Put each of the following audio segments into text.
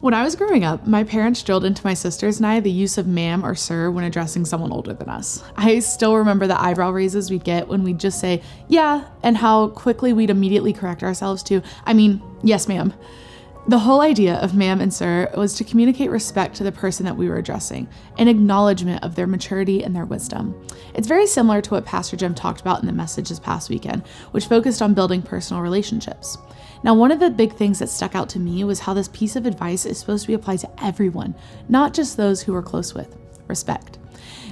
When I was growing up, my parents drilled into my sisters and I the use of ma'am or sir when addressing someone older than us. I still remember the eyebrow raises we'd get when we'd just say, yeah, and how quickly we'd immediately correct ourselves to, yes, ma'am. The whole idea of ma'am and sir was to communicate respect to the person that we were addressing, an acknowledgement of their maturity and their wisdom. It's very similar to what Pastor Jim talked about in the message this past weekend, which focused on building personal relationships. Now, one of the big things that stuck out to me was how this piece of advice is supposed to be applied to everyone, not just those who we're close with. Respect.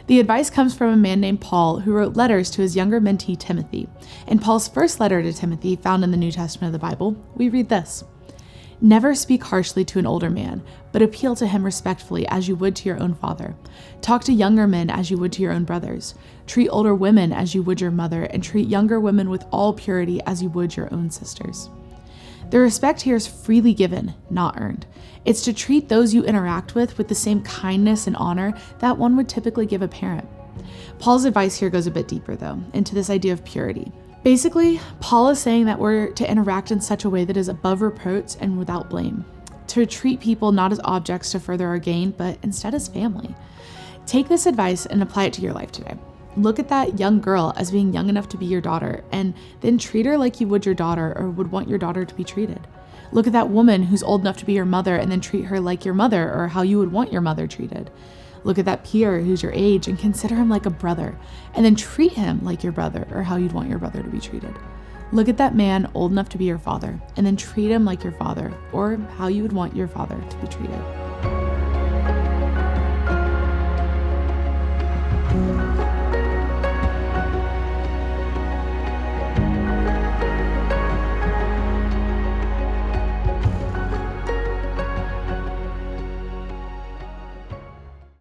The advice comes from a man named Paul who wrote letters to his younger mentee, Timothy. In Paul's first letter to Timothy, found in the New Testament of the Bible, we read this: "Never speak harshly to an older man, but appeal to him respectfully as you would to your own father. Talk to younger men as you would to your own brothers. Treat older women as you would your mother, and treat younger women with all purity as you would your own sisters." The respect here is freely given, not earned. It's to treat those you interact with the same kindness and honor that one would typically give a parent. Paul's advice here goes a bit deeper, though, into this idea of purity. Basically, Paul is saying that we're to interact in such a way that is above reproach and without blame, to treat people not as objects to further our gain, but instead as family. Take this advice and apply it to your life today. Look at that young girl as being young enough to be your daughter, and then treat her like you would your daughter or would want your daughter to be treated. Look at that woman who's old enough to be your mother, and then treat her like your mother or how you would want your mother treated. Look at that peer who's your age and consider him like a brother, and then treat him like your brother or how you'd want your brother to be treated. Look at that man old enough to be your father, and then treat him like your father or how you would want your father to be treated.